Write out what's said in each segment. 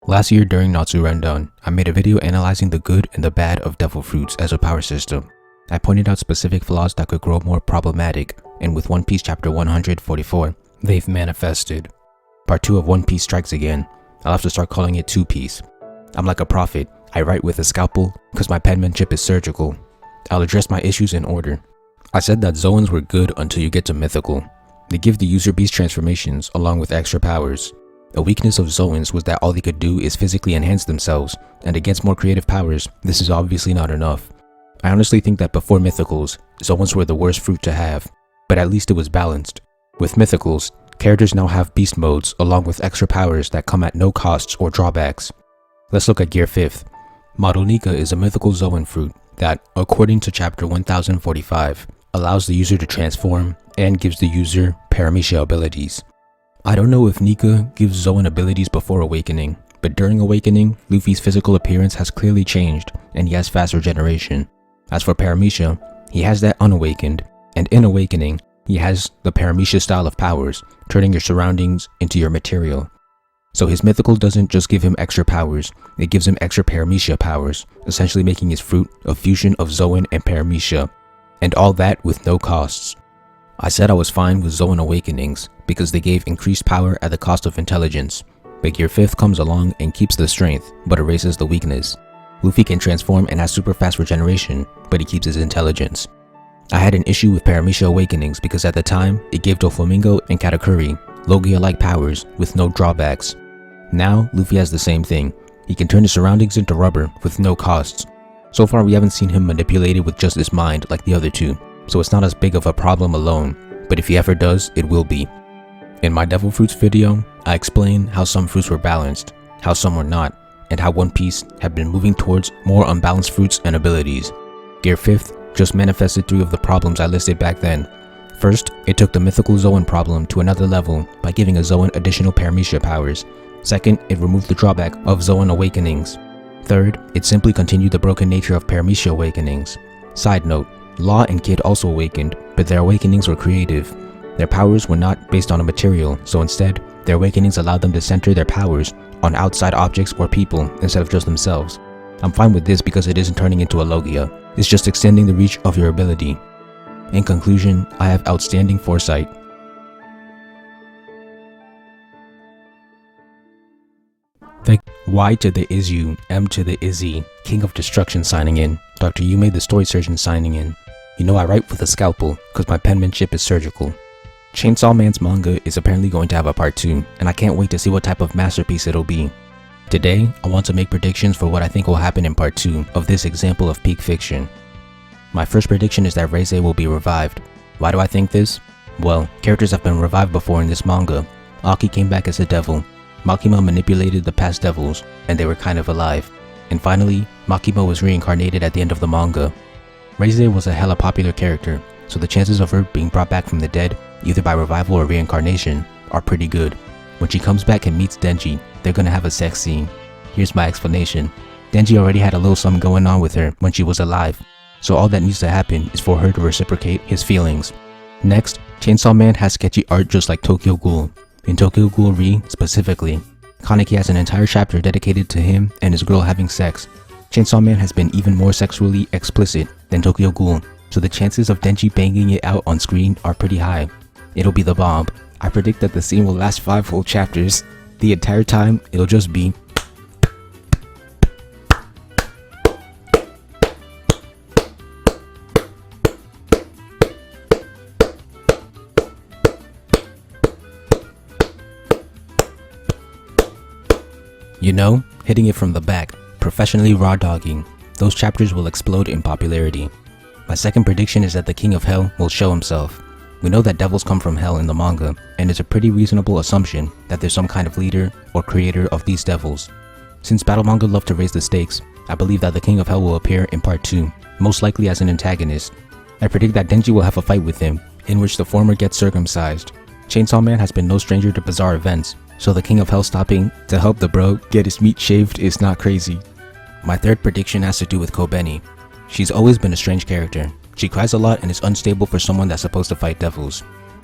Last year during Haru Rendan, I made a video analyzing the good and the bad of devil fruits as a power system. I pointed out specific flaws that could grow more problematic, and with One Piece chapter 144, they've manifested. Part 2 of One Piece strikes again. I'll have to start calling it Two Piece. I'm like a prophet, I write with a scalpel, cause my penmanship is surgical. I'll address my issues in order. I said that Zoans were good until you get to mythical. They give the user beast transformations along with extra powers. A weakness of Zoans was that all they could do is physically enhance themselves, and against more creative powers, this is obviously not enough. I honestly think that before mythicals, Zoans were the worst fruit to have, but at least it was balanced. With mythicals, characters now have beast modes along with extra powers that come at no costs or drawbacks. Let's look at Gear 5th. Model Nika is a mythical Zoan fruit that, according to chapter 1045, allows the user to transform and gives the user paramecia abilities. I don't know if Nika gives Zoan abilities before awakening, but during awakening, Luffy's physical appearance has clearly changed and he has fast regeneration. As for paramecia, he has that unawakened, and in awakening, he has the paramecia style of powers, turning your surroundings into your material. So his mythical doesn't just give him extra powers, it gives him extra paramecia powers, essentially making his fruit a fusion of Zoan and paramecia, and all that with no costs. I said I was fine with Zoan awakenings because they gave increased power at the cost of intelligence, but Gear 5th comes along and keeps the strength, but erases the weakness. Luffy can transform and has super fast regeneration, but he keeps his intelligence. I had an issue with paramecia awakenings because at the time, it gave Doflamingo and Katakuri Logia-like powers with no drawbacks. Now, Luffy has the same thing. He can turn his surroundings into rubber with no costs. So far, we haven't seen him manipulated with just his mind like the other two, so it's not as big of a problem alone, but if he ever does, it will be. In my Devil Fruits video, I explain how some fruits were balanced, how some were not, and how One Piece had been moving towards more unbalanced fruits and abilities. Gear 5th just manifested 3 of the problems I listed back then. First, it took the mythical Zoan problem to another level by giving a Zoan additional paramecia powers. Second, it removed the drawback of Zoan awakenings. Third, it simply continued the broken nature of paramecia awakenings. Side note, Law and Kid also awakened, but their awakenings were creative. Their powers were not based on a material, so instead, their awakenings allowed them to center their powers on outside objects or people instead of just themselves. I'm fine with this because it isn't turning into a Logia, it's just extending the reach of your ability. In conclusion, I have outstanding foresight. Y to the is you, M to the is he, King of Destruction signing in, Dr. Yume the Story Surgeon signing in. You know I write with a scalpel, cause my penmanship is surgical. Chainsaw Man's manga is apparently going to have a part 2, and I can't wait to see what type of masterpiece it'll be. Today, I want to make predictions for what I think will happen in part 2 of this example of peak fiction. My first prediction is that Reize will be revived. Why do I think this? Well, characters have been revived before in this manga. Aki came back as a devil. Makima manipulated the past devils, and they were kind of alive. And finally, Makima was reincarnated at the end of the manga. Reize was a hella popular character, so the chances of her being brought back from the dead, either by revival or reincarnation, are pretty good. When she comes back and meets Denji, they're gonna have a sex scene. Here's my explanation. Denji already had a little something going on with her when she was alive, so all that needs to happen is for her to reciprocate his feelings. Next, Chainsaw Man has sketchy art just like Tokyo Ghoul. In Tokyo Ghoul Re, specifically, Kaneki has an entire chapter dedicated to him and his girl having sex. Chainsaw Man has been even more sexually explicit than Tokyo Ghoul, so the chances of Denji banging it out on screen are pretty high. It'll be the bomb. I predict that the scene will last 5 whole chapters. The entire time, it'll just be you know, hitting it from the back, professionally raw dogging. Those chapters will explode in popularity. My second prediction is that the King of Hell will show himself. We know that devils come from hell in the manga, and it's a pretty reasonable assumption that there's some kind of leader or creator of these devils. Since battle manga love to raise the stakes, I believe that the King of Hell will appear in part 2, most likely as an antagonist. I predict that Denji will have a fight with him, in which the former gets circumcised. Chainsaw Man has been no stranger to bizarre events, so the King of Hell stopping to help the bro get his meat shaved is not crazy. My third prediction has to do with Kobeni. She's always been a strange character. She cries a lot and is unstable for someone that's supposed to fight devils.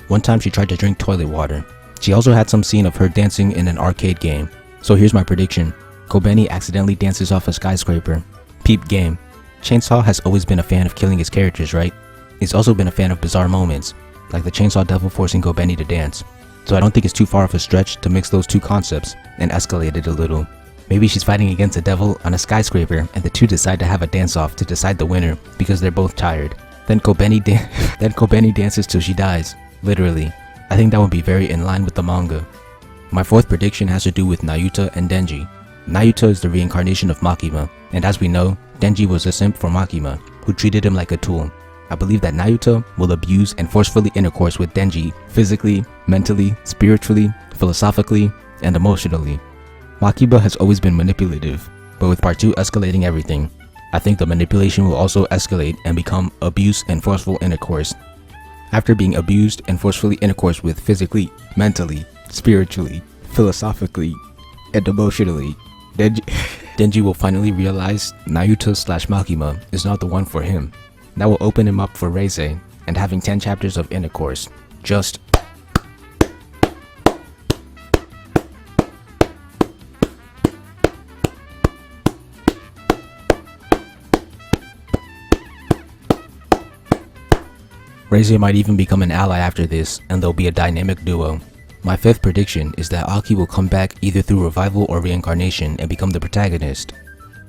One time she tried to drink toilet water. She also had some scene of her dancing in an arcade game. So here's my prediction. Kobeni accidentally dances off a skyscraper. Peep game. Chainsaw has always been a fan of killing his characters, right? He's also been a fan of bizarre moments, like the Chainsaw Devil forcing Kobeni to dance. So I don't think it's too far of a stretch to mix those two concepts and escalate it a little. Maybe she's fighting against a devil on a skyscraper and the two decide to have a dance-off to decide the winner because they're both tired. Then Kobeni dances till she dies, literally. I think that would be very in line with the manga. My fourth prediction has to do with Naruto and Denji. Naruto is the reincarnation of Makima, and as we know, Denji was a simp for Makima, who treated him like a tool. I believe that Naruto will abuse and forcefully intercourse with Denji physically, mentally, spiritually, philosophically, and emotionally. Makima has always been manipulative, but with part 2 escalating everything, I think the manipulation will also escalate and become abuse and forceful intercourse. After being abused and forcefully intercourse with physically, mentally, spiritually, philosophically, and emotionally, Denji will finally realize Naruto/Makima is not the one for him. That will open him up for Reise and having 10 chapters of intercourse. Just Reise might even become an ally after this, and they'll be a dynamic duo. My fifth prediction is that Aki will come back either through revival or reincarnation and become the protagonist.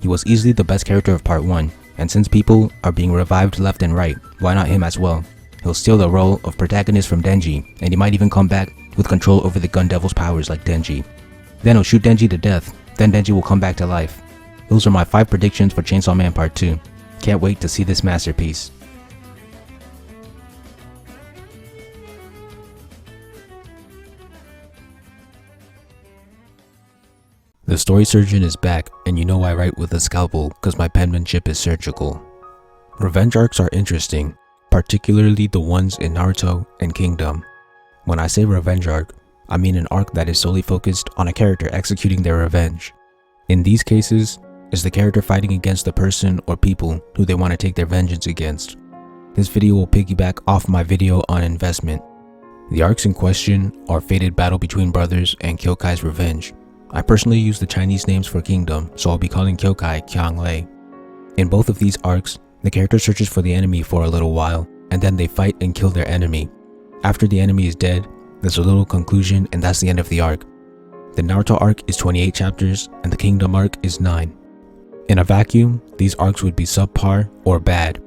He was easily the best character of part 1, and since people are being revived left and right, why not him as well? He'll steal the role of protagonist from Denji, and he might even come back with control over the Gun Devil's powers like Denji. Then he'll shoot Denji to death, then Denji will come back to life. Those are my 5 predictions for Chainsaw Man Part 2. Can't wait to see this masterpiece. The story surgeon is back, and you know I write with a scalpel because my penmanship is surgical. Revenge arcs are interesting, particularly the ones in Naruto and Kingdom. When I say revenge arc, I mean an arc that is solely focused on a character executing their revenge. In these cases, it's the character fighting against the person or people who they want to take their vengeance against. This video will piggyback off my video on investment. The arcs in question are Fated Battle Between Brothers and Kyokai's Revenge. I personally use the Chinese names for Kingdom, so I'll be calling Kyokai Qiang Lei. In both of these arcs, the character searches for the enemy for a little while, and then they fight and kill their enemy. After the enemy is dead, there's a little conclusion, and that's the end of the arc. The Naruto arc is 28 chapters, and the Kingdom arc is 9. In a vacuum, these arcs would be subpar or bad.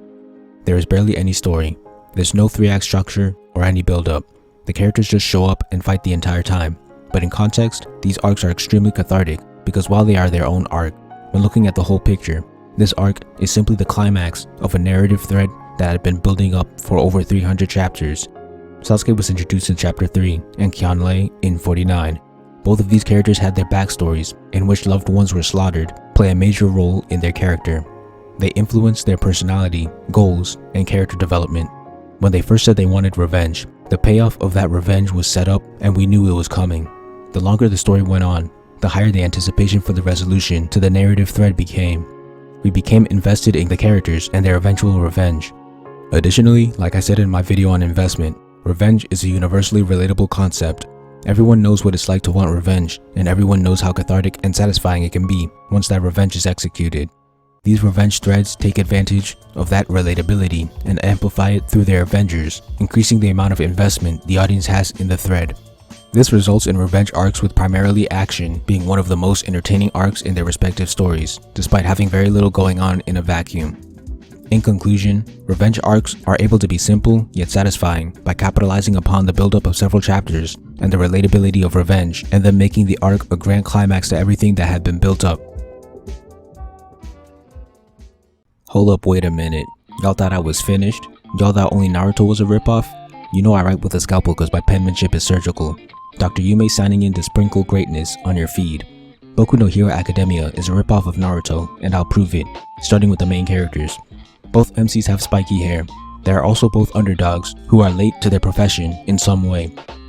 There is barely any story. There's no 3-act structure or any build-up. The characters just show up and fight the entire time. But in context, these arcs are extremely cathartic because while they are their own arc, when looking at the whole picture, this arc is simply the climax of a narrative thread that had been building up for over 300 chapters. Sasuke was introduced in chapter 3 and Qiang Lei in 49. Both of these characters had their backstories, in which loved ones were slaughtered, play a major role in their character. They influenced their personality, goals, and character development. When they first said they wanted revenge, the payoff of that revenge was set up and we knew it was coming. The longer the story went on, the higher the anticipation for the resolution to the narrative thread became. We became invested in the characters and their eventual revenge. Additionally, like I said in my video on investment, revenge is a universally relatable concept. Everyone knows what it's like to want revenge, and everyone knows how cathartic and satisfying it can be once that revenge is executed. These revenge threads take advantage of that relatability and amplify it through their avengers, increasing the amount of investment the audience has in the thread. This results in revenge arcs with primarily action being one of the most entertaining arcs in their respective stories, despite having very little going on in a vacuum. In conclusion, revenge arcs are able to be simple yet satisfying by capitalizing upon the buildup of several chapters and the relatability of revenge, and then making the arc a grand climax to everything that had been built up. Hold up, wait a minute. Y'all thought I was finished? Y'all thought only Naruto was a ripoff? You know I write with a scalpel because my penmanship is surgical. Dr. Yume signing in to sprinkle greatness on your feed. Boku no Hero Academia is a ripoff of Naruto, and I'll prove it, starting with the main characters. Both MCs have spiky hair. They are also both underdogs who are late to their profession in some way.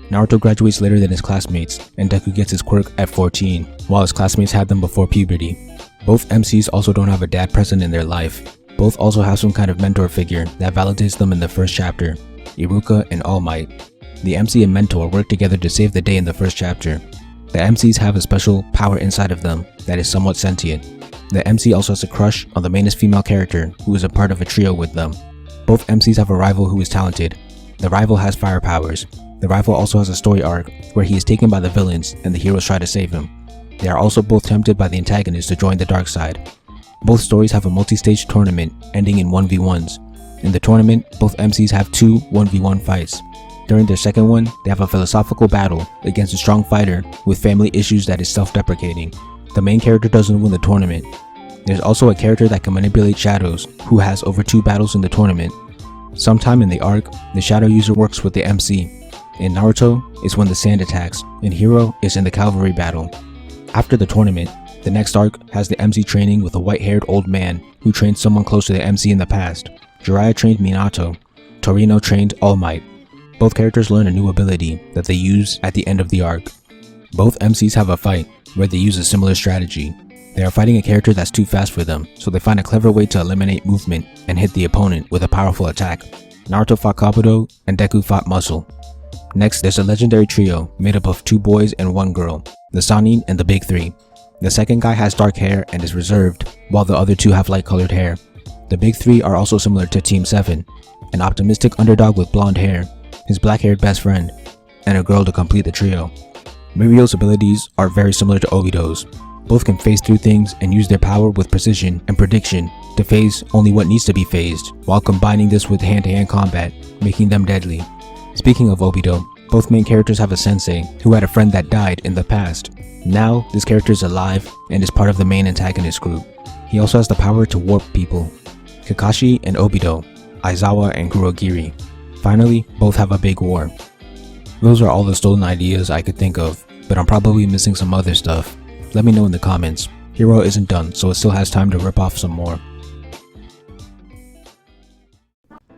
Naruto graduates later than his classmates, and Deku gets his quirk at 14, while his classmates had them before puberty. Both MCs also don't have a dad present in their life. Both also have some kind of mentor figure that validates them in the first chapter, Iruka and All Might. The MC and mentor work together to save the day in the first chapter. The MCs have a special power inside of them that is somewhat sentient. The MC also has a crush on the mainest female character who is a part of a trio with them. Both MCs have a rival who is talented. The rival has fire powers. The rival also has a story arc where he is taken by the villains and the heroes try to save him. They are also both tempted by the antagonist to join the dark side. Both stories have a multi-stage tournament ending in 1v1s. In the tournament, both MCs have two 1v1 fights. During their second one, they have a philosophical battle against a strong fighter with family issues that is self-deprecating. The main character doesn't win the tournament. There's also a character that can manipulate shadows who has over 2 battles in the tournament. Sometime in the arc, the shadow user works with the MC. In Naruto, it's when the sand attacks. In Hero, it's in the cavalry battle. After the tournament, the next arc has the MC training with a white-haired old man who trained someone close to the MC in the past. Jiraiya trained Minato. Torino trained All Might. Both characters learn a new ability that they use at the end of the arc. Both MCs have a fight where they use a similar strategy. They are fighting a character that's too fast for them, so they find a clever way to eliminate movement and hit the opponent with a powerful attack. Naruto fought Kabuto and Deku fought Muscle. Next, there's a legendary trio made up of 2 boys and 1 girl, the Sannin and the Big Three. The second guy has dark hair and is reserved, while the other 2 have light colored hair. The Big Three are also similar to Team 7, an optimistic underdog with blonde hair, his black-haired best friend, and a girl to complete the trio. Mirio's abilities are very similar to Obito's. Both can phase through things and use their power with precision and prediction to phase only what needs to be phased, while combining this with hand-to-hand combat, making them deadly. Speaking of Obito, both main characters have a sensei who had a friend that died in the past. Now, this character is alive and is part of the main antagonist group. He also has the power to warp people. Kakashi and Obito, Aizawa and Kurogiri. Finally, both have a big war. Those are all the stolen ideas I could think of, but I'm probably missing some other stuff. Let me know in the comments. Hero isn't done, so it still has time to rip off some more.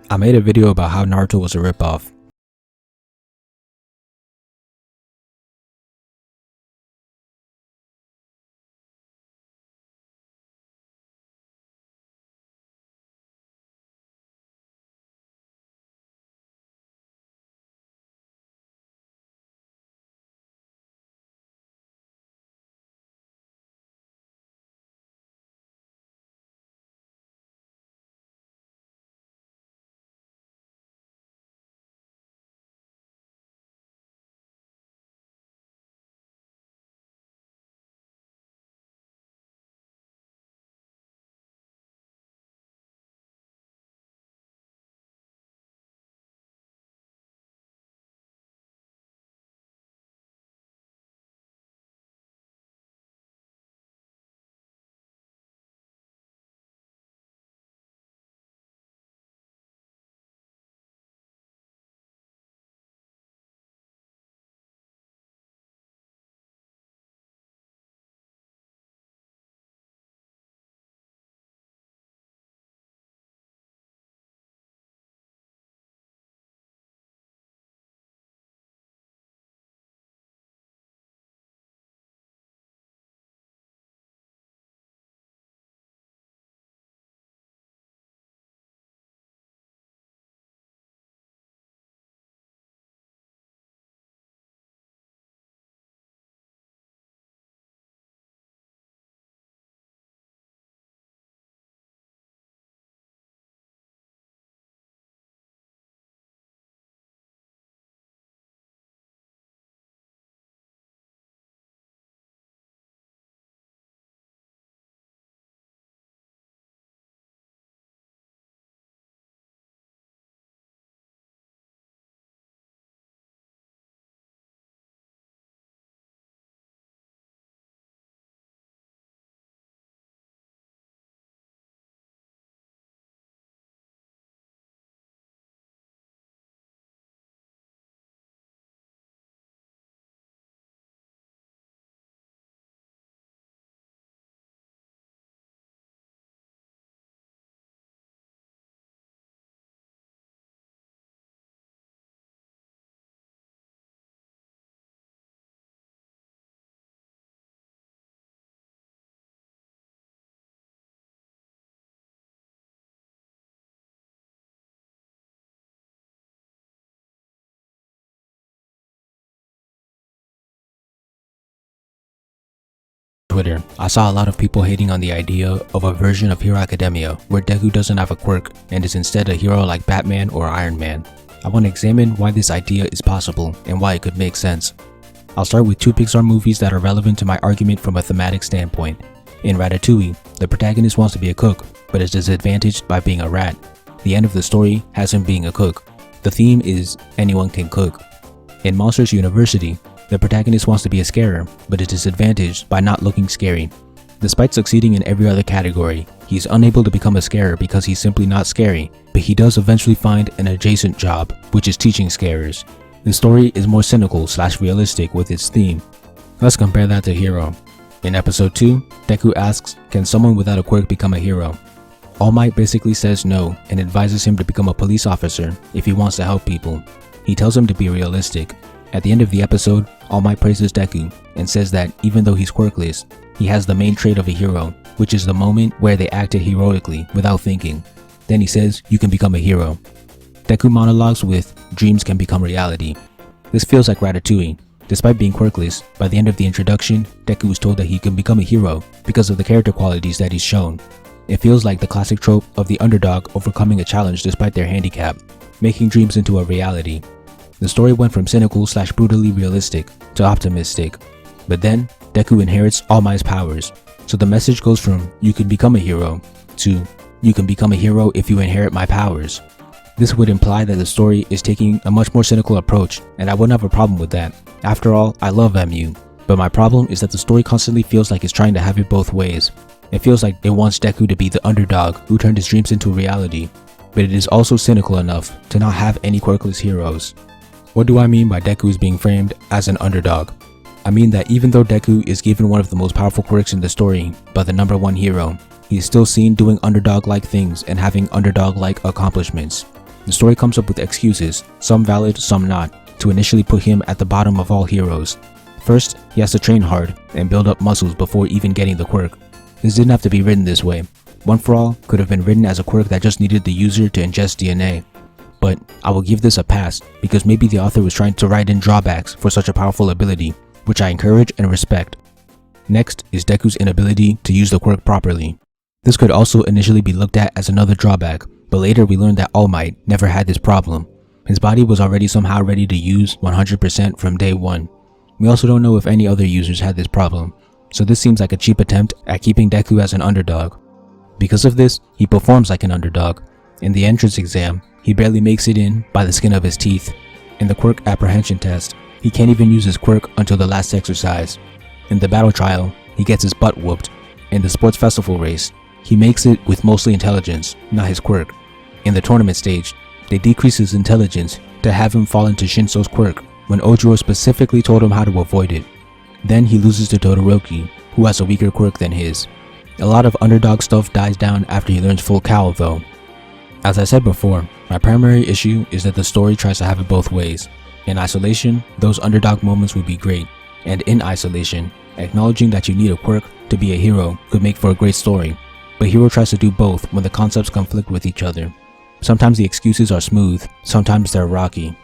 I made a video about how Naruto was a ripoff. Twitter, I saw a lot of people hating on the idea of a version of Hero Academia where Deku doesn't have a quirk and is instead a hero like Batman or Iron Man. I want to examine why this idea is possible and why it could make sense. I'll start with 2 Pixar movies that are relevant to my argument from a thematic standpoint. In Ratatouille, the protagonist wants to be a cook, but is disadvantaged by being a rat. The end of the story has him being a cook. The theme is anyone can cook. In Monsters University, the protagonist wants to be a scarer, but is disadvantaged by not looking scary. Despite succeeding in every other category, he is unable to become a scarer because he's simply not scary, but he does eventually find an adjacent job, which is teaching scarers. The story is more cynical/realistic with its theme. Let's compare that to Hero. In episode 2, Deku asks, can someone without a quirk become a hero? All Might basically says no and advises him to become a police officer if he wants to help people. He tells him to be realistic. At the end of the episode, All Might praises Deku and says that even though he's quirkless, he has the main trait of a hero, which is the moment where they acted heroically without thinking. Then he says, you can become a hero. Deku monologues with, dreams can become reality. This feels like Ratatouille. Despite being quirkless, by the end of the introduction, Deku is told that he can become a hero because of the character qualities that he's shown. It feels like the classic trope of the underdog overcoming a challenge despite their handicap, making dreams into a reality. The story went from cynical/brutally realistic to optimistic, but then Deku inherits All Might's powers, so the message goes from you can become a hero to you can become a hero if you inherit my powers. This would imply that the story is taking a much more cynical approach, and I wouldn't have a problem with that. After all, I love MU, but my problem is that the story constantly feels like it's trying to have it both ways. It feels like it wants Deku to be the underdog who turned his dreams into reality, but it is also cynical enough to not have any quirkless heroes. What do I mean by Deku is being framed as an underdog? I mean that even though Deku is given one of the most powerful quirks in the story by the #1 hero, he is still seen doing underdog-like things and having underdog-like accomplishments. The story comes up with excuses, some valid, some not, to initially put him at the bottom of all heroes. First, he has to train hard and build up muscles before even getting the quirk. This didn't have to be written this way. One for All could have been written as a quirk that just needed the user to ingest DNA. But I will give this a pass because maybe the author was trying to write in drawbacks for such a powerful ability, which I encourage and respect. Next is Deku's inability to use the quirk properly. This could also initially be looked at as another drawback, but later we learned that All Might never had this problem. His body was already somehow ready to use 100% from day one. We also don't know if any other users had this problem, so this seems like a cheap attempt at keeping Deku as an underdog. Because of this, he performs like an underdog. In the entrance exam, he barely makes it in by the skin of his teeth. In the quirk apprehension test, he can't even use his quirk until the last exercise. In the battle trial, he gets his butt whooped. In the sports festival race, he makes it with mostly intelligence, not his quirk. In the tournament stage, they decrease his intelligence to have him fall into Shinso's quirk when Ojiro specifically told him how to avoid it. Then he loses to Todoroki, who has a weaker quirk than his. A lot of underdog stuff dies down after he learns full cowl though. As I said before, my primary issue is that the story tries to have it both ways. In isolation, those underdog moments would be great, and in isolation, acknowledging that you need a quirk to be a hero could make for a great story. But Hero tries to do both when the concepts conflict with each other. Sometimes the excuses are smooth, sometimes they're rocky.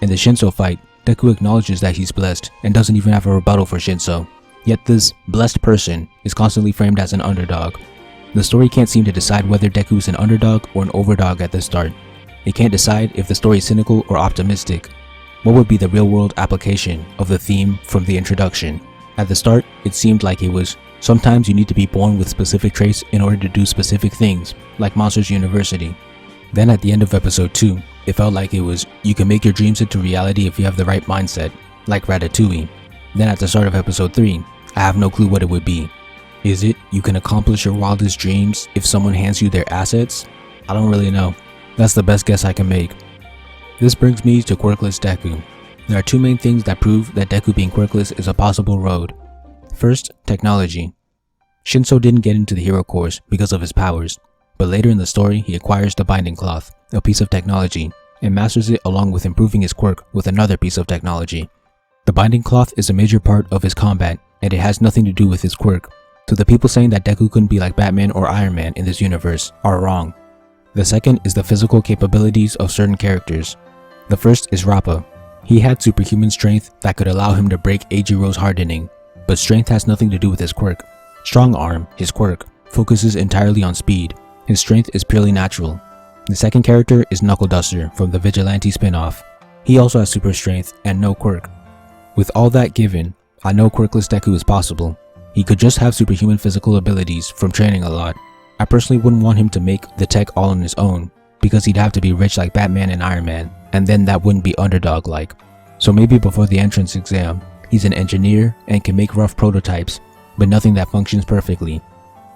In the Shinso fight, Deku acknowledges that he's blessed and doesn't even have a rebuttal for Shinso. Yet this blessed person is constantly framed as an underdog. The story can't seem to decide whether Deku is an underdog or an overdog at the start. It can't decide if the story is cynical or optimistic. What would be the real-world application of the theme from the introduction? At the start, it seemed like it was, sometimes you need to be born with specific traits in order to do specific things, like Monsters University. Then at the end of episode 2, it felt like it was, you can make your dreams into reality if you have the right mindset, like Ratatouille. Then at the start of episode 3, I have no clue what it would be. Is it, you can accomplish your wildest dreams if someone hands you their assets? I don't really know. That's the best guess I can make. This brings me to Quirkless Deku. There are 2 main things that prove that Deku being quirkless is a possible road. First, technology. Shinso didn't get into the hero course because of his powers, but later in the story he acquires the binding cloth, a piece of technology, and masters it along with improving his quirk with another piece of technology. The binding cloth is a major part of his combat, and it has nothing to do with his quirk. So the people saying that Deku couldn't be like Batman or Iron Man in this universe are wrong. The second is the physical capabilities of certain characters. The first is Rappa. He had superhuman strength that could allow him to break Eiichiro's hardening, but strength has nothing to do with his quirk. Strong Arm, his quirk, focuses entirely on speed. His strength is purely natural. The second character is Knuckle Duster from the Vigilante spin-off. He also has super strength and no quirk. With all that given, I know Quirkless Deku is possible. He could just have superhuman physical abilities from training a lot. I personally wouldn't want him to make the tech all on his own, because he'd have to be rich like Batman and Iron Man, and then that wouldn't be underdog-like. So maybe before the entrance exam, he's an engineer and can make rough prototypes, but nothing that functions perfectly.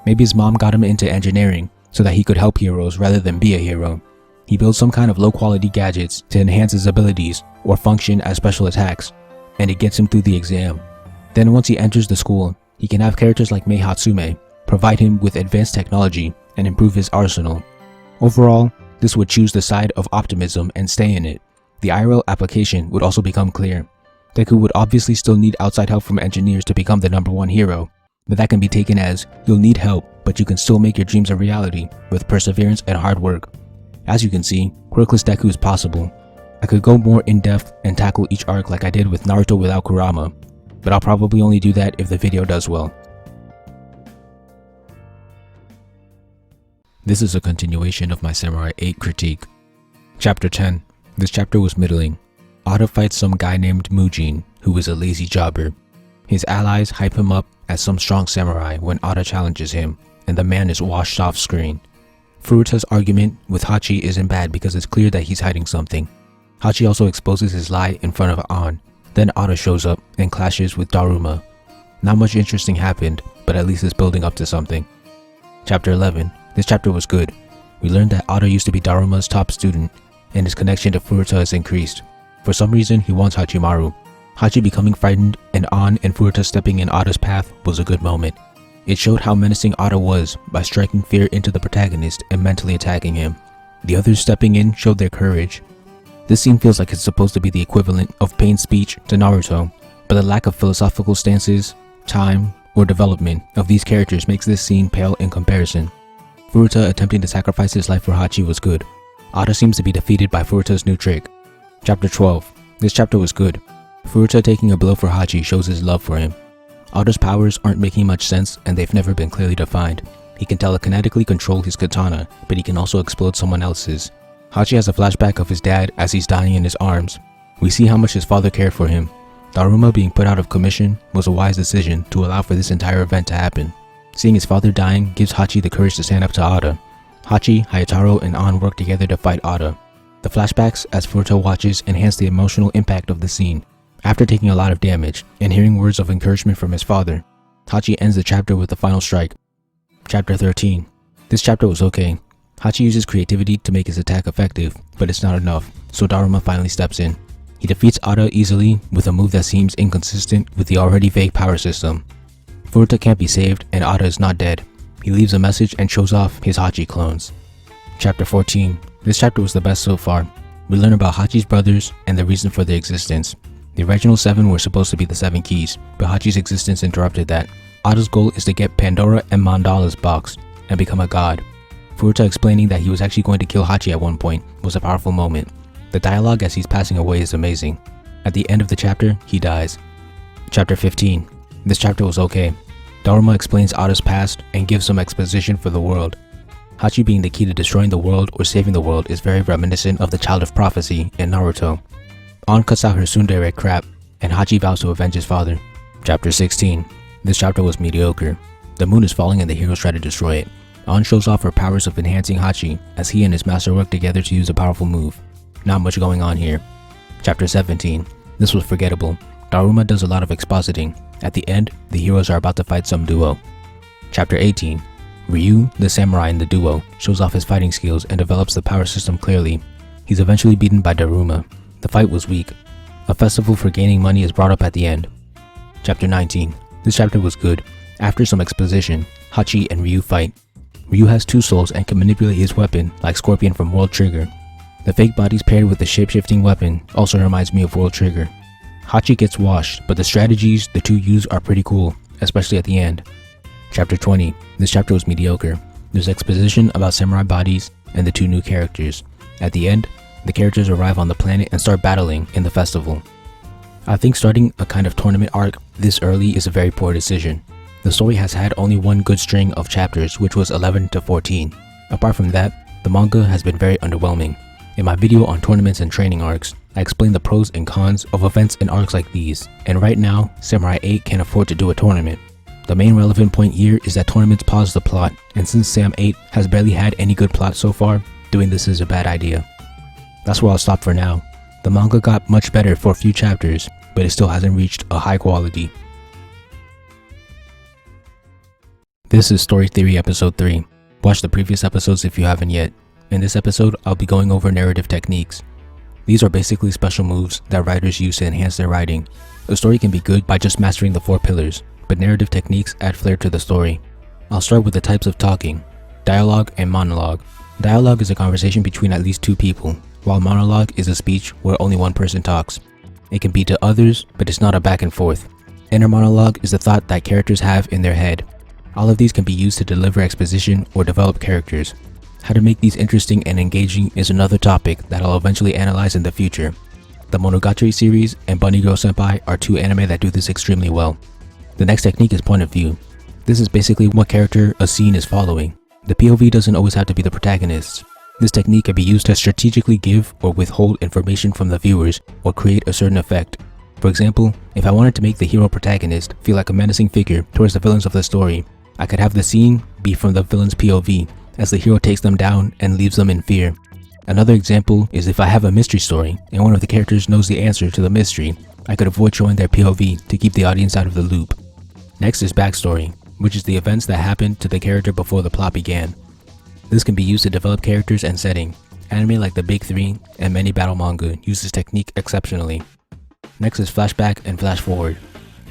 Maybe his mom got him into engineering so that he could help heroes rather than be a hero. He builds some kind of low-quality gadgets to enhance his abilities or function as special attacks, and it gets him through the exam. Then once he enters the school, he can have characters like Mei Hatsume provide him with advanced technology and improve his arsenal. Overall, this would choose the side of optimism and stay in it. The IRL application would also become clear. Deku would obviously still need outside help from engineers to become the #1 hero, but that can be taken as you'll need help, but you can still make your dreams a reality with perseverance and hard work. As you can see, Quirkless Deku is possible. I could go more in depth and tackle each arc like I did with Naruto without Kurama, but I'll probably only do that if the video does well. This is a continuation of my Samurai 8 critique. Chapter 10. This chapter was middling. Oda fights some guy named Mujin, who is a lazy jobber. His allies hype him up as some strong samurai when Oda challenges him, and the man is washed off screen. Furuta's argument with Hachi isn't bad because it's clear that he's hiding something. Hachi also exposes his lie in front of An. Then Oda shows up and clashes with Daruma. Not much interesting happened, but at least it's building up to something. Chapter 11. This chapter was good. We learned that Oda used to be Daruma's top student, and his connection to Furuta has increased. For some reason, he wants Hachimaru. Hachi becoming frightened and An and Furuta stepping in Oda's path was a good moment. It showed how menacing Oda was by striking fear into the protagonist and mentally attacking him. The others stepping in showed their courage. This scene feels like it's supposed to be the equivalent of Pain's speech to Naruto, but the lack of philosophical stances, time, or development of these characters makes this scene pale in comparison. Furuta attempting to sacrifice his life for Hachi was good. Oda seems to be defeated by Furuta's new trick. Chapter 12. This chapter was good. Furuta taking a blow for Hachi shows his love for him. Oda's powers aren't making much sense and they've never been clearly defined. He can telekinetically control his katana, but he can also explode someone else's. Hachi has a flashback of his dad as he's dying in his arms. We see how much his father cared for him. Daruma being put out of commission was a wise decision to allow for this entire event to happen. Seeing his father dying gives Hachi the courage to stand up to Oda. Hachi, Hayataro, and An work together to fight Oda. The flashbacks as Furuta watches enhance the emotional impact of the scene. After taking a lot of damage and hearing words of encouragement from his father, Hachi ends the chapter with the final strike. Chapter 13. This chapter was okay. Hachi uses creativity to make his attack effective, but it's not enough, so Daruma finally steps in. He defeats Oda easily with a move that seems inconsistent with the already vague power system. Furuta can't be saved and Oda is not dead. He leaves a message and shows off his Hachi clones. Chapter 14. This chapter was the best so far. We learn about Hachi's brothers and the reason for their existence. The original 7 were supposed to be the 7 keys, but Hachi's existence interrupted that. Oda's goal is to get Pandora and Mandala's box and become a god. Furuta explaining that he was actually going to kill Hachi at one point was a powerful moment. The dialogue as he's passing away is amazing. At the end of the chapter, he dies. Chapter 15. This chapter was okay. Daruma explains Oda's past and gives some exposition for the world. Hachi being the key to destroying the world or saving the world is very reminiscent of the Child of Prophecy in Naruto. An cuts out her tsundere crap, and Hachi vows to avenge his father. Chapter 16. This chapter was mediocre. The moon is falling and the heroes try to destroy it. An shows off her powers of enhancing Hachi as he and his master work together to use a powerful move. Not much going on here. Chapter 17. This was forgettable. Daruma does a lot of expositing. At the end, the heroes are about to fight some duo. Chapter 18. Ryu, the samurai in the duo, shows off his fighting skills and develops the power system clearly. He's eventually beaten by Daruma. The fight was weak. A festival for gaining money is brought up at the end. Chapter 19. This chapter was good. After some exposition, Hachi and Ryu fight. Ryu has 2 souls and can manipulate his weapon like Scorpion from World Trigger. The fake bodies paired with the shape-shifting weapon also reminds me of World Trigger. Hachi gets washed, but the strategies the two use are pretty cool, especially at the end. Chapter 20. This chapter was mediocre. There's exposition about samurai bodies and the 2 new characters. At the end, the characters arrive on the planet and start battling in the festival. I think starting a kind of tournament arc this early is a very poor decision. The story has had only one good string of chapters, which was 11 to 14. Apart from that, the manga has been very underwhelming. In my video on tournaments and training arcs, I explained the pros and cons of events and arcs like these, and right now, Samurai 8 can't afford to do a tournament. The main relevant point here is that tournaments pause the plot, and since Sam 8 has barely had any good plot so far, doing this is a bad idea. That's where I'll stop for now. The manga got much better for a few chapters, but it still hasn't reached a high quality. This is Story Theory Episode 3. Watch the previous episodes if you haven't yet. In this episode, I'll be going over narrative techniques. These are basically special moves that writers use to enhance their writing. A story can be good by just mastering the 4 pillars, but narrative techniques add flair to the story. I'll start with the types of talking: dialogue and monologue. Dialogue is a conversation between at least 2 people, while monologue is a speech where only one person talks. It can be to others, but it's not a back and forth. Inner monologue is the thought that characters have in their head. All of these can be used to deliver exposition or develop characters. How to make these interesting and engaging is another topic that I'll eventually analyze in the future. The Monogatari series and Bunny Girl Senpai are 2 anime that do this extremely well. The next technique is point of view. This is basically what character a scene is following. The POV doesn't always have to be the protagonist. This technique can be used to strategically give or withhold information from the viewers or create a certain effect. For example, if I wanted to make the hero protagonist feel like a menacing figure towards the villains of the story, I could have the scene be from the villain's POV as the hero takes them down and leaves them in fear. Another example is if I have a mystery story and one of the characters knows the answer to the mystery, I could avoid showing their POV to keep the audience out of the loop. Next is backstory, which is the events that happened to the character before the plot began. This can be used to develop characters and setting. Anime like the Big 3 and many battle manga use this technique exceptionally. Next is flashback and flash forward.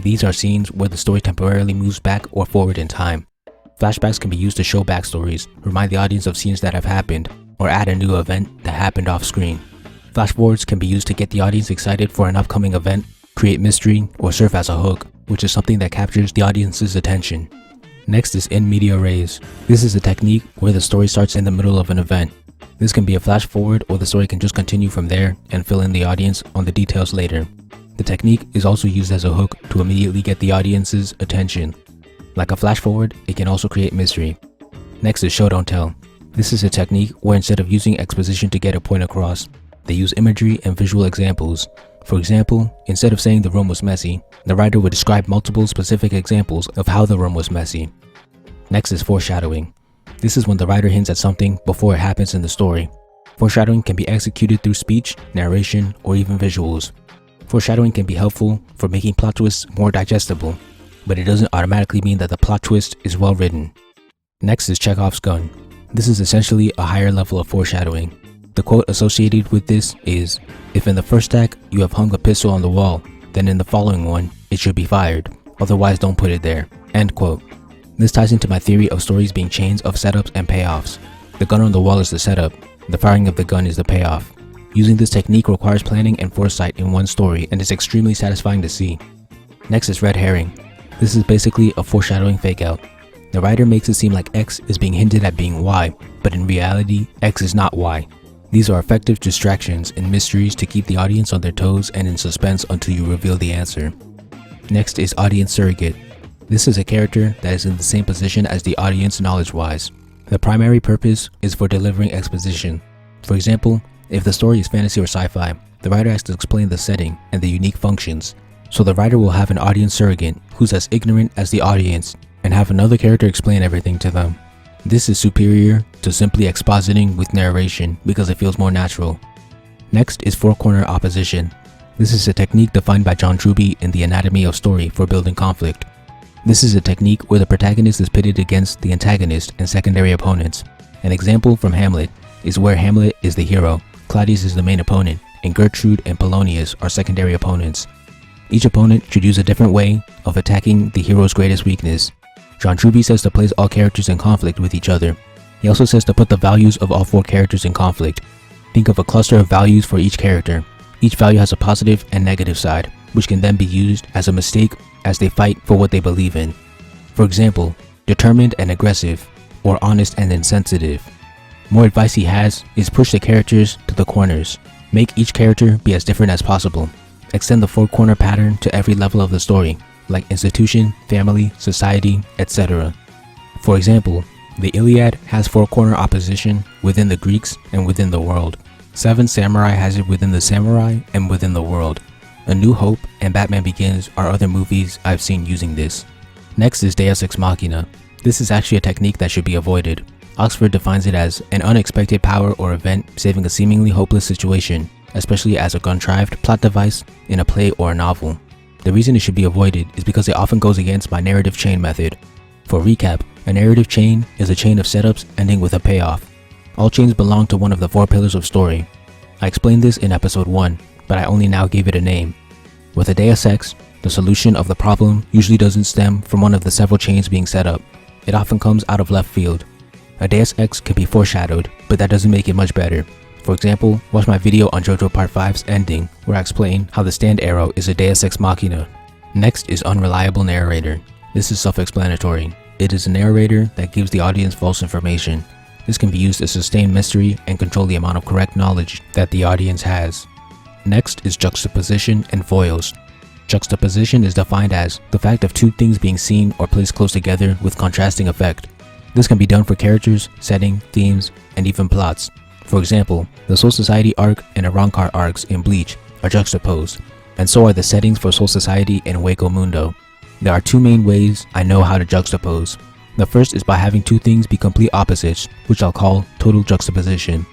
These are scenes where the story temporarily moves back or forward in time. Flashbacks can be used to show backstories, remind the audience of scenes that have happened, or add a new event that happened off screen. Flash forwards can be used to get the audience excited for an upcoming event, create mystery, or serve as a hook, which is something that captures the audience's attention. Next is in media res. This is a technique where the story starts in the middle of an event. This can be a flash forward, or the story can just continue from there and fill in the audience on the details later. The technique is also used as a hook to immediately get the audience's attention. Like a flash forward, it can also create mystery. Next is show don't tell. This is a technique where instead of using exposition to get a point across, they use imagery and visual examples. For example, instead of saying the room was messy, the writer would describe multiple specific examples of how the room was messy. Next is foreshadowing. This is when the writer hints at something before it happens in the story. Foreshadowing can be executed through speech, narration, or even visuals. Foreshadowing can be helpful for making plot twists more digestible, but it doesn't automatically mean that the plot twist is well written. Next is Chekhov's gun. This is essentially a higher level of foreshadowing. The quote associated with this is, "If in the first act you have hung a pistol on the wall, then in the following one it should be fired, otherwise don't put it there." End quote. This ties into my theory of stories being chains of setups and payoffs. The gun on the wall is the setup, the firing of the gun is the payoff. Using this technique requires planning and foresight in one story and is extremely satisfying to see. Next is red herring. This is basically a foreshadowing fake out. The writer makes it seem like X is being hinted at being Y, but in reality, X is not Y. These are effective distractions and mysteries to keep the audience on their toes and in suspense until you reveal the answer. Next is audience surrogate. This is a character that is in the same position as the audience knowledge-wise. The primary purpose is for delivering exposition. For example, if the story is fantasy or sci-fi, the writer has to explain the setting and the unique functions. So the writer will have an audience surrogate who's as ignorant as the audience and have another character explain everything to them. This is superior to simply expositing with narration because it feels more natural. Next is four-corner opposition. This is a technique defined by John Truby in The Anatomy of Story for building conflict. This is a technique where the protagonist is pitted against the antagonist and secondary opponents. An example from Hamlet is where Hamlet is the hero, Claudius is the main opponent, and Gertrude and Polonius are secondary opponents. Each opponent should use a different way of attacking the hero's greatest weakness. John Truby says to place all characters in conflict with each other. He also says to put the values of all four characters in conflict. Think of a cluster of values for each character. Each value has a positive and negative side, which can then be used as a mistake as they fight for what they believe in. For example, determined and aggressive, or honest and insensitive. More advice he has is push the characters to the corners. Make each character be as different as possible. Extend the four-corner pattern to every level of the story. like institution, family, society, etc. For example, the Iliad has four-corner opposition within the Greeks and within the world. Seven Samurai has it within the samurai and within the world. A New Hope and Batman Begins are other movies I've seen using this. Next is Deus Ex Machina. This is actually a technique that should be avoided. Oxford defines it as an unexpected power or event saving a seemingly hopeless situation, especially as a contrived plot device in a play or a novel. The reason it should be avoided is because it often goes against my narrative chain method. For recap, a narrative chain is a chain of setups ending with a payoff. All chains belong to one of the four pillars of story. I explained this in episode 1, but I only now gave it a name. With a Deus Ex, the solution of the problem usually doesn't stem from one of the several chains being set up. It often comes out of left field. A Deus Ex can be foreshadowed, but that doesn't make it much better. For example, watch my video on JoJo Part 5's ending, where I explain how the stand arrow is a Deus Ex Machina. Next is unreliable narrator. This is self-explanatory. It is a narrator that gives the audience false information. This can be used to sustain mystery and control the amount of correct knowledge that the audience has. Next is juxtaposition and foils. Juxtaposition is defined as the fact of two things being seen or placed close together with contrasting effect. This can be done for characters, setting, themes, and even plots. For example, the Soul Society arc and Arrancar arcs in Bleach are juxtaposed, and so are the settings for Soul Society and Hueco Mundo. There are two main ways I know how to juxtapose. The first is by having two things be complete opposites, which I'll call total juxtaposition.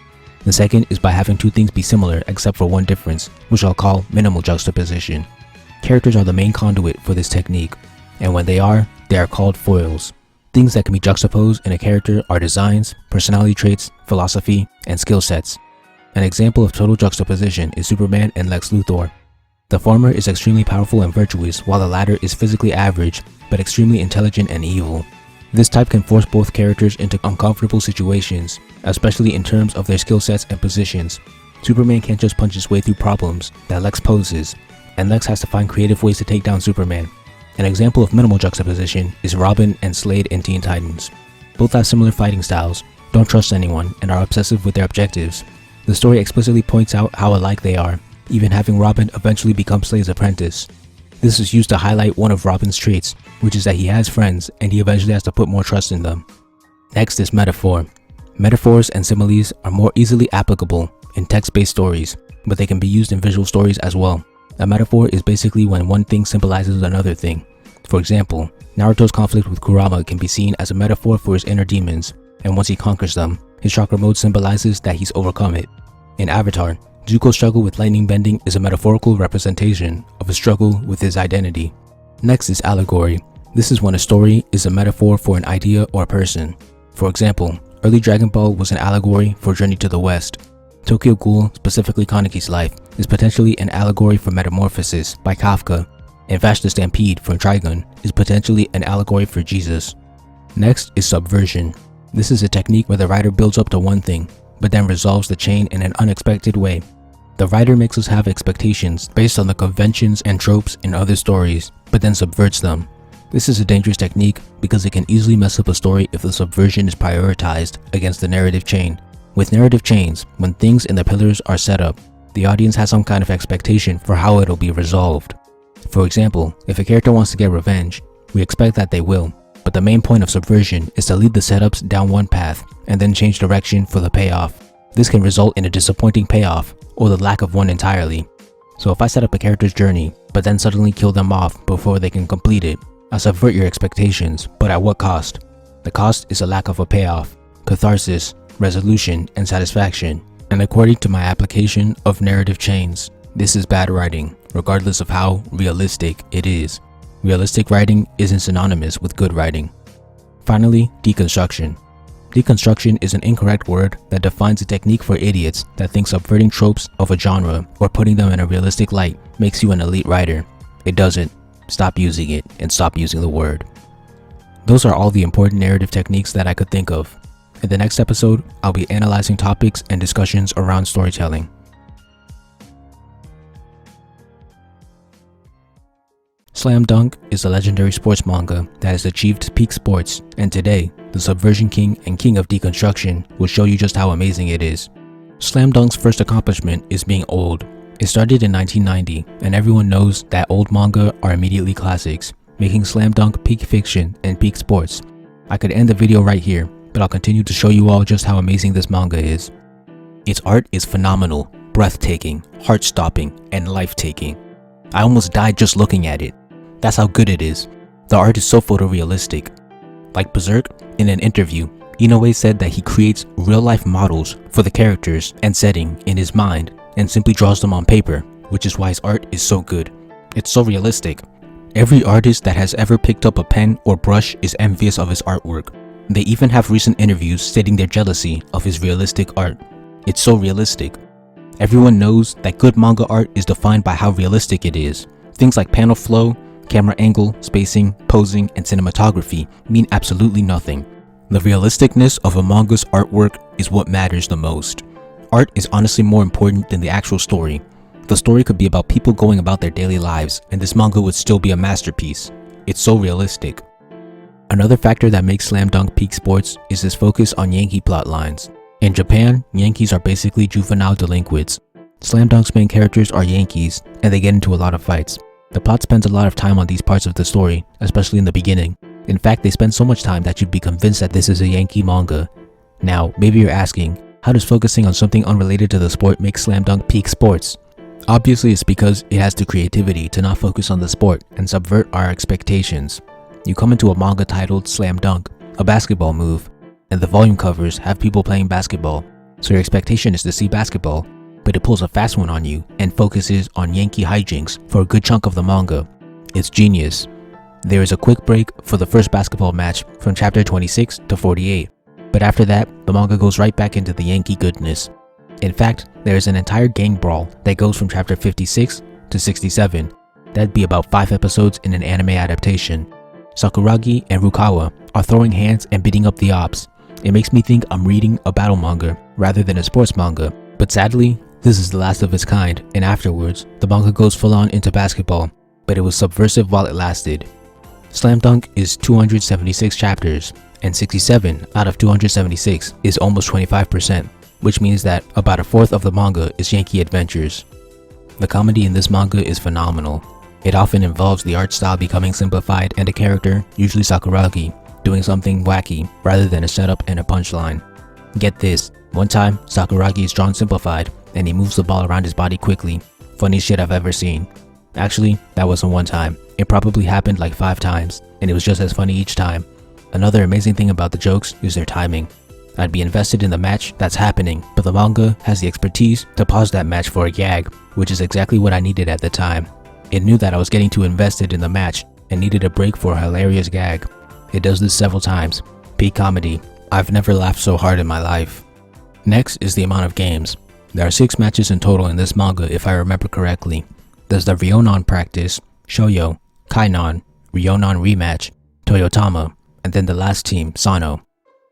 The second is by having two things be similar except for one difference, which I'll call minimal juxtaposition. Characters are the main conduit for this technique, and when they are called foils. Things that can be juxtaposed in a character are designs, personality traits, philosophy, and skill sets. An example of total juxtaposition is Superman and Lex Luthor. The former is extremely powerful and virtuous, while the latter is physically average, but extremely intelligent and evil. This type can force both characters into uncomfortable situations, especially in terms of their skill sets and positions. Superman can't just punch his way through problems that Lex poses, and Lex has to find creative ways to take down Superman. An example of minimal juxtaposition is Robin and Slade in Teen Titans. Both have similar fighting styles, don't trust anyone, and are obsessive with their objectives. The story explicitly points out how alike they are, even having Robin eventually become Slade's apprentice. This is used to highlight one of Robin's traits, which is that he has friends and he eventually has to put more trust in them. Next is metaphor. Metaphors and similes are more easily applicable in text-based stories, but they can be used in visual stories as well. A metaphor is basically when one thing symbolizes another thing. For example, Naruto's conflict with Kurama can be seen as a metaphor for his inner demons, and once he conquers them, his chakra mode symbolizes that he's overcome it. In Avatar, Zuko's struggle with lightning bending is a metaphorical representation of a struggle with his identity. Next is allegory. This is when a story is a metaphor for an idea or person. For example, early Dragon Ball was an allegory for Journey to the West. Tokyo Ghoul, specifically Kaneki's life, is potentially an allegory for Metamorphosis by Kafka, and Vash the Stampede from Trigun is potentially an allegory for Jesus. Next is subversion. This is a technique where the writer builds up to one thing, but then resolves the chain in an unexpected way. The writer makes us have expectations based on the conventions and tropes in other stories, but then subverts them. This is a dangerous technique because it can easily mess up a story if the subversion is prioritized against the narrative chain. With narrative chains, when things in the pillars are set up, the audience has some kind of expectation for how it'll be resolved. For example, if a character wants to get revenge, we expect that they will, but the main point of subversion is to lead the setups down one path and then change direction for the payoff. This can result in a disappointing payoff or the lack of one entirely. So if I set up a character's journey, but then suddenly kill them off before they can complete it, I subvert your expectations, but at what cost? The cost is a lack of a payoff, catharsis, resolution, and satisfaction. And according to my application of narrative chains, this is bad writing, regardless of how realistic it is. Realistic writing isn't synonymous with good writing. Finally, deconstruction. Deconstruction is an incorrect word that defines a technique for idiots that think subverting tropes of a genre or putting them in a realistic light makes you an elite writer. It doesn't. Stop using it and stop using the word. Those are all the important narrative techniques that I could think of. In the next episode, I'll be analyzing topics and discussions around storytelling. Slam Dunk is a legendary sports manga that has achieved peak sports, and today, the Subversion King and King of Deconstruction will show you just how amazing it is. Slam Dunk's first accomplishment is being old. It started in 1990, and everyone knows that old manga are immediately classics. making Slam Dunk peak fiction and peak sports. I could end the video right here, but I'll continue to show you all just how amazing this manga is. Its art is phenomenal, breathtaking, heart-stopping, and life-taking. I almost died just looking at it. That's how good it is. The art is so photorealistic. Like Berserk, in an interview, Inoue said that he creates real-life models for the characters and setting in his mind and simply draws them on paper, which is why his art is so good. It's so realistic. Every artist that has ever picked up a pen or brush is envious of his artwork. They even have recent interviews stating their jealousy of his realistic art. It's so realistic. Everyone knows that good manga art is defined by how realistic it is. Things like panel flow, camera angle, spacing, posing, and cinematography mean absolutely nothing. The realisticness of a manga's artwork is what matters the most. Art is honestly more important than the actual story. The story could be about people going about their daily lives, and this manga would still be a masterpiece. It's so realistic. Another factor that makes Slam Dunk peak sports is its focus on Yankee plot lines. In Japan, Yankees are basically juvenile delinquents. Slam Dunk's main characters are Yankees, and they get into a lot of fights. The plot spends a lot of time on these parts of the story, especially in the beginning. In fact, they spend so much time that you'd be convinced that this is a Yankee manga. Now, maybe you're asking, how does focusing on something unrelated to the sport make Slam Dunk peak sports? Obviously, it's because it has the creativity to not focus on the sport and subvert our expectations. You come into a manga titled Slam Dunk, a basketball move, and the volume covers have people playing basketball, so your expectation is to see basketball, but it pulls a fast one on you and focuses on Yankee hijinks for a good chunk of the manga. It's genius. There is a quick break for the first basketball match from chapter 26 to 48, but after that, the manga goes right back into the Yankee goodness. In fact, there is an entire gang brawl that goes from chapter 56 to 67. That'd be about 5 episodes in an anime adaptation. Sakuragi and Rukawa are throwing hands and beating up the ops. It makes me think I'm reading a battle manga rather than a sports manga, but sadly, this is the last of its kind, and afterwards, the manga goes full on into basketball, but it was subversive while it lasted. Slam Dunk is 276 chapters, and 67 out of 276 is almost 25%. Which means that about a fourth of the manga is Yankee adventures. The comedy in this manga is phenomenal. It often involves the art style becoming simplified and a character, usually Sakuragi, doing something wacky rather than a setup and a punchline. Get this, one time Sakuragi is drawn simplified and he moves the ball around his body quickly. Funniest shit I've ever seen. Actually, that wasn't one time. It probably happened like 5 times, and it was just as funny each time. Another amazing thing about the jokes is their timing. I'd be invested in the match that's happening, but the manga has the expertise to pause that match for a gag, which is exactly what I needed at the time. It knew that I was getting too invested in the match and needed a break for a hilarious gag. It does this several times. Peak comedy. I've never laughed so hard in my life. Next is the amount of games. There are 6 matches in total in this manga if I remember correctly. There's the Ryonan practice, Shoyo, Kainan, Ryonan rematch, Toyotama, and then the last team, Sano.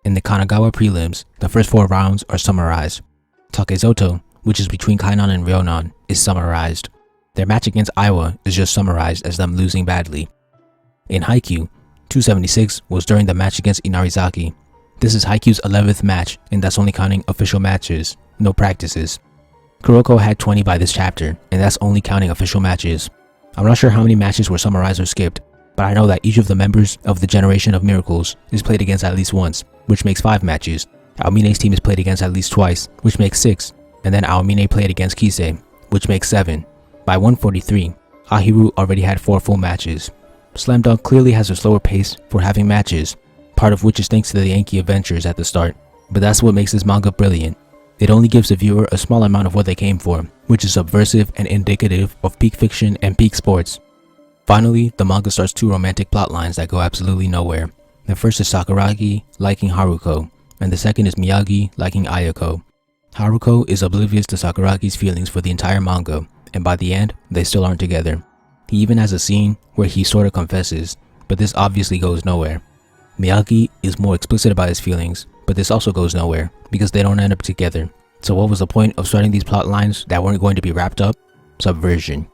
In the Kanagawa prelims, the first 4 rounds are summarized. Takezoto, which is between Kainan and Ryonan, is summarized. Their match against Iowa is just summarized as them losing badly. In Haikyuu, 276 was during the match against Inarizaki. This is Haikyuu's 11th match, and that's only counting official matches, no practices. Kuroko had 20 by this chapter, and that's only counting official matches. I'm not sure how many matches were summarized or skipped, but I know that each of the members of the Generation of Miracles is played against at least once, which makes 5 matches. Aomine's team is played against at least twice, which makes 6, and then Aomine played against Kisei, which makes 7. By 143, Ahiru already had 4 full matches. Slam Dunk clearly has a slower pace for having matches, part of which is thanks to the Yankee adventures at the start, but that's what makes this manga brilliant. It only gives the viewer a small amount of what they came for, which is subversive and indicative of peak fiction and peak sports. Finally, the manga starts 2 romantic plot lines that go absolutely nowhere. The first is Sakuragi liking Haruko, and the second is Miyagi liking Ayako. Haruko is oblivious to Sakuragi's feelings for the entire manga, and by the end, they still aren't together. He even has a scene where he sorta confesses, but this obviously goes nowhere. Miyagi is more explicit about his feelings, but this also goes nowhere, because they don't end up together. So what was the point of starting these plot lines that weren't going to be wrapped up? Subversion.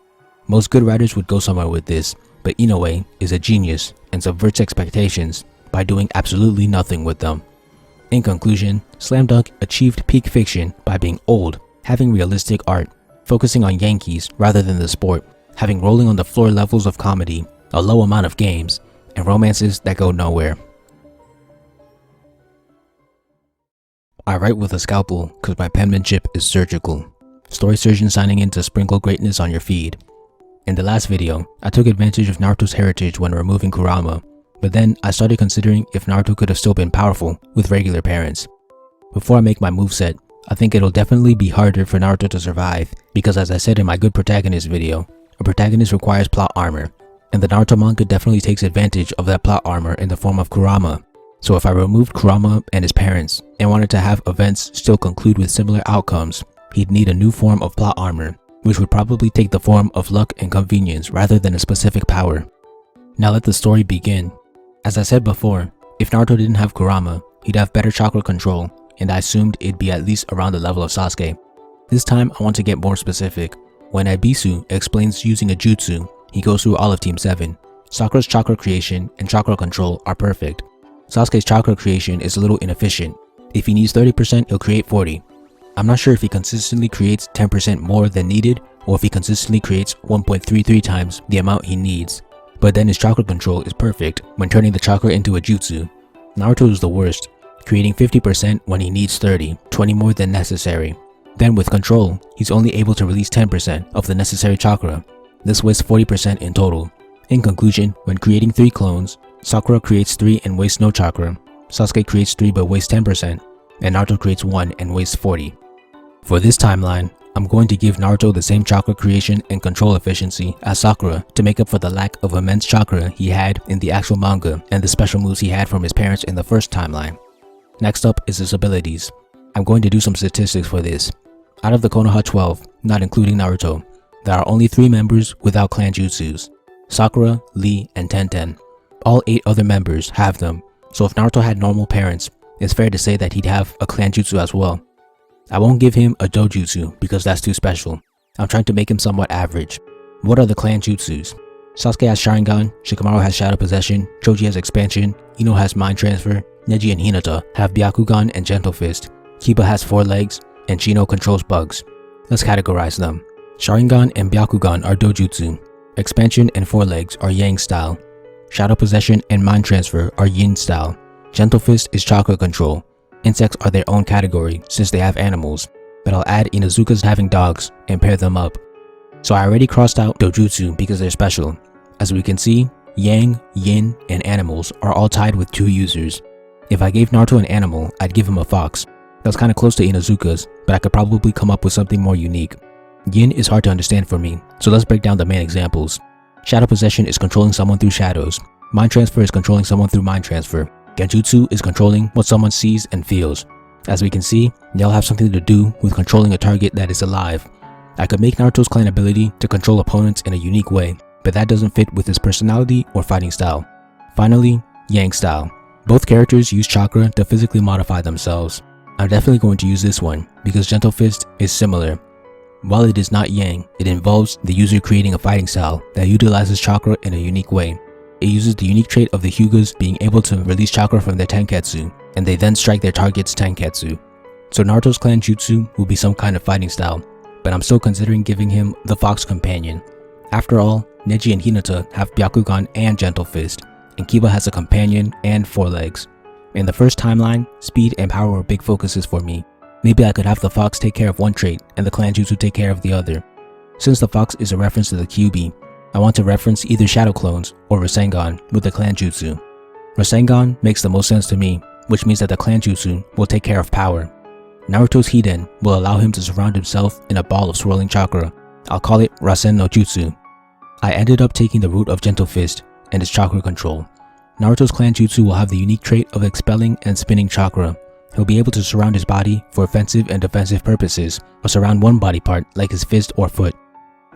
Most good writers would go somewhere with this, but Inoue is a genius and subverts expectations by doing absolutely nothing with them. In conclusion, Slam Dunk achieved peak fiction by being old, having realistic art, focusing on Yankees rather than the sport, having rolling on the floor levels of comedy, a low amount of games, and romances that go nowhere. I write with a scalpel because my penmanship is surgical. Story surgeon signing in to sprinkle greatness on your feed. In the last video, I took advantage of Naruto's heritage when removing Kurama, but then I started considering if Naruto could have still been powerful with regular parents. Before I make my moveset, I think it'll definitely be harder for Naruto to survive because, as I said in my good protagonist video, a protagonist requires plot armor, and the Naruto manga definitely takes advantage of that plot armor in the form of Kurama. So if I removed Kurama and his parents and wanted to have events still conclude with similar outcomes, he'd need a new form of plot armor, which would probably take the form of luck and convenience rather than a specific power. Now let the story begin. As I said before, if Naruto didn't have Kurama, he'd have better chakra control, and I assumed it'd be at least around the level of Sasuke. This time I want to get more specific. When Ebisu explains using a jutsu, he goes through all of Team 7. Sakura's chakra creation and chakra control are perfect. Sasuke's chakra creation is a little inefficient. If he needs 30%, he'll create 40. I'm not sure if he consistently creates 10% more than needed, or if he consistently creates 1.33 times the amount he needs. But then his chakra control is perfect when turning the chakra into a jutsu. Naruto is the worst, creating 50% when he needs 30, 20 more than necessary. Then with control, he's only able to release 10% of the necessary chakra. This wastes 40% in total. In conclusion, when creating 3 clones, Sakura creates 3 and wastes no chakra, Sasuke creates 3 but wastes 10%, and Naruto creates 1 and wastes 40. For this timeline, I'm going to give Naruto the same chakra creation and control efficiency as Sakura to make up for the lack of immense chakra he had in the actual manga and the special moves he had from his parents in the first timeline. Next up is his abilities. I'm going to do some statistics for this. Out of the Konoha 12, not including Naruto, there are only 3 members without clan jutsus: Sakura, Lee, and Tenten. All 8 other members have them, so if Naruto had normal parents, it's fair to say that he'd have a clan jutsu as well. I won't give him a dojutsu because that's too special. I'm trying to make him somewhat average. What are the clan jutsus? Sasuke has Sharingan, Shikamaru has Shadow Possession, Choji has Expansion, Ino has Mind Transfer, Neji and Hinata have Byakugan and Gentle Fist, Kiba has 4 legs, and Shino controls bugs. Let's categorize them. Sharingan and Byakugan are dojutsu. Expansion and 4 legs are yang style. Shadow Possession and Mind Transfer are yin style. Gentle Fist is chakra control. Insects are their own category since they have animals, but I'll add Inuzuka's having dogs and pair them up. So I already crossed out dojutsu because they're special. As we can see, yang, yin, and animals are all tied with 2 users. If I gave Naruto an animal, I'd give him a fox. That's kinda close to Inuzuka's, but I could probably come up with something more unique. Yin is hard to understand for me, so let's break down the main examples. Shadow Possession is controlling someone through shadows. Mind Transfer is controlling someone through mind transfer. Genjutsu is controlling what someone sees and feels. As we can see, they all have something to do with controlling a target that is alive. I could make Naruto's clan ability to control opponents in a unique way, but that doesn't fit with his personality or fighting style. Finally, Yang style. Both characters use chakra to physically modify themselves. I'm definitely going to use this one because Gentle Fist is similar. While it is not Yang, it involves the user creating a fighting style that utilizes chakra in a unique way. It uses the unique trait of the Hyugas being able to release chakra from their Tenketsu, and they then strike their target's Tenketsu. So Naruto's clan jutsu will be some kind of fighting style, but I'm still considering giving him the Fox Companion. After all, Neji and Hinata have Byakugan and Gentle Fist, and Kiba has a companion and 4 legs. In the first timeline, speed and power were big focuses for me. Maybe I could have the Fox take care of one trait and the clan jutsu take care of the other. Since the Fox is a reference to the Kyuubi, I want to reference either Shadow Clones or Rasengan with the clan jutsu. Rasengan makes the most sense to me, which means that the clan jutsu will take care of power. Naruto's Hiden will allow him to surround himself in a ball of swirling chakra. I'll call it Rasen no Jutsu. I ended up taking the root of Gentle Fist and its chakra control. Naruto's clan jutsu will have the unique trait of expelling and spinning chakra. He'll be able to surround his body for offensive and defensive purposes, or surround one body part like his fist or foot.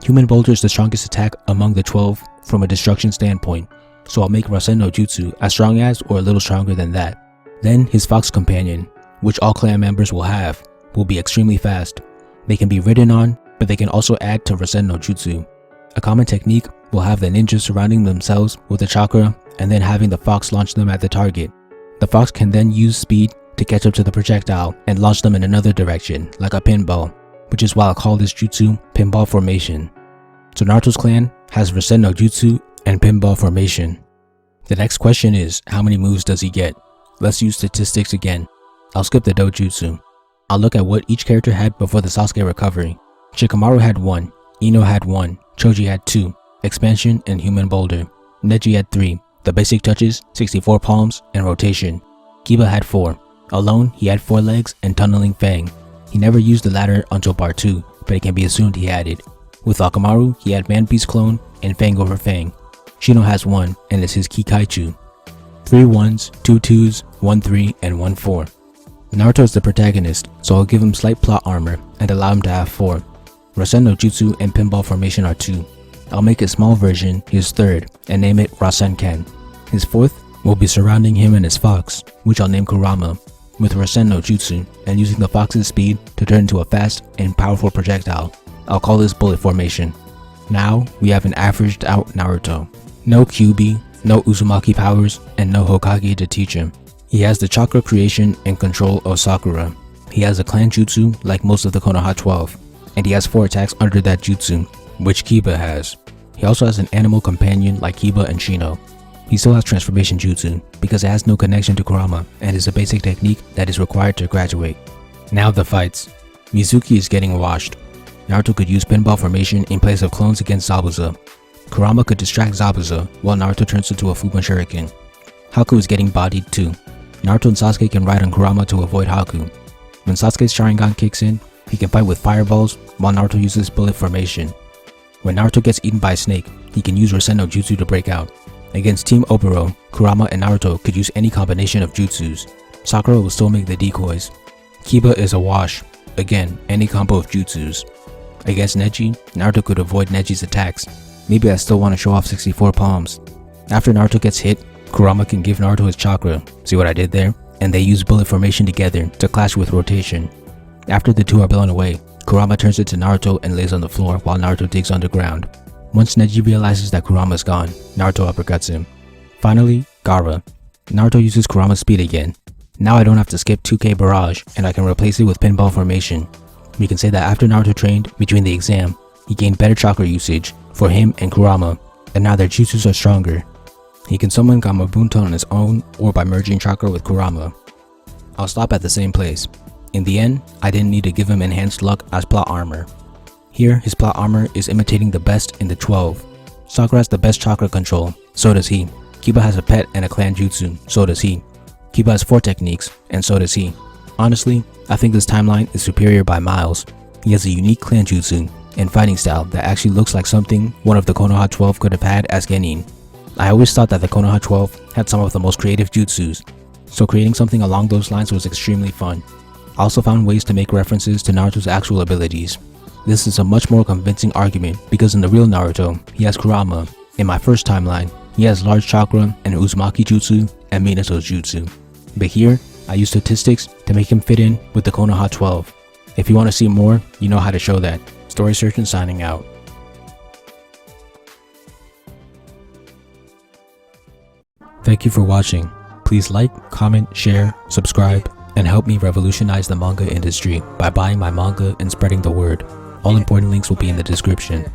Human Boulder is the strongest attack among the 12 from a destruction standpoint, so I'll make Rasen no Jutsu as strong as or a little stronger than that. Then his Fox Companion, which all clan members will have, will be extremely fast. They can be ridden on, but they can also add to Rasen no Jutsu. A common technique will have the ninjas surrounding themselves with the chakra and then having the fox launch them at the target. The fox can then use speed to catch up to the projectile and launch them in another direction, like a pinball, which is why I call this jutsu pinball formation. So Naruto's clan has Rasen no Jutsu and pinball formation. The next question is, how many moves does he get? Let's use statistics again. I'll skip the dojutsu. I'll look at what each character had before the Sasuke recovery. Shikamaru had 1, Ino had 1, Choji had 2, expansion and human boulder. Neji had 3, the basic touches, 64 palms, and rotation. Kiba had 4. Alone, he had 4 legs and tunneling fang. He never used the latter until part 2, but it can be assumed he had it. With Akamaru, he had Man Beast clone and Fang over Fang. Shino has 1 and is his Kikaichu. 3 1s, 2 2s, 1 3, and 1 4. Naruto is the protagonist, so I'll give him slight plot armor and allow him to have 4. Rasen no Jutsu and pinball formation are 2. I'll make a small version, his 3rd, and name it Rasenkan. His 4th will be surrounding him and his fox, which I'll name Kurama, with Rasen no Jutsu and using the fox's speed to turn into a fast and powerful projectile. I'll call this bullet formation. Now, we have an averaged out Naruto. No Kyuubi, no Uzumaki powers, and no Hokage to teach him. He has the chakra creation and control of Sakura. He has a clan jutsu like most of the Konoha 12, and he has 4 attacks under that jutsu, which Kiba has. He also has an animal companion like Kiba and Shino. He still has transformation jutsu because it has no connection to Kurama and is a basic technique that is required to graduate. Now the fights. Mizuki is getting washed. Naruto could use pinball formation in place of clones against Zabuza. Kurama could distract Zabuza while Naruto turns into a Fuban Shuriken. Haku is getting bodied too. Naruto and Sasuke can ride on Kurama to avoid Haku. When Sasuke's Sharingan kicks in, he can fight with fireballs while Naruto uses bullet formation. When Naruto gets eaten by a snake, he can use Rasen no Jutsu to break out. Against Team Oboro, Kurama and Naruto could use any combination of jutsus. Sakura will still make the decoys. Kiba is a wash. Again, any combo of jutsus. Against Neji, Naruto could avoid Neji's attacks. Maybe I still want to show off 64 palms. After Naruto gets hit, Kurama can give Naruto his chakra, see what I did there? And they use bullet formation together to clash with rotation. After the two are blown away, Kurama turns it to Naruto and lays on the floor while Naruto digs underground. Once Neji realizes that Kurama is gone, Naruto uppercuts him. Finally, Gaara. Naruto uses Kurama's speed again. Now I don't have to skip 2K Barrage and I can replace it with pinball formation. We can say that after Naruto trained between the exam, he gained better chakra usage for him and Kurama, and now their jutsus are stronger. He can summon Gamabunta on his own or by merging chakra with Kurama. I'll stop at the same place. In the end, I didn't need to give him enhanced luck as plot armor. Here, his plot armor is imitating the best in the 12. Sakura has the best chakra control, so does he. Kiba has a pet and a clan jutsu, so does he. Kiba has 4 techniques, and so does he. Honestly, I think this timeline is superior by miles. He has a unique clan jutsu and fighting style that actually looks like something one of the Konoha 12 could have had as Genin. I always thought that the Konoha 12 had some of the most creative jutsus, so creating something along those lines was extremely fun. I also found ways to make references to Naruto's actual abilities. This is a much more convincing argument because in the real Naruto, he has Kurama. In my first timeline, he has large chakra and Uzumaki jutsu and Minato's jutsu. But here, I use statistics to make him fit in with the Konoha 12. If you want to see more, you know how to show that. Story Surgeon signing out. Thank you for watching. Please like, comment, share, subscribe, and help me revolutionize the manga industry by buying my manga and spreading the word. All important links will be in the description.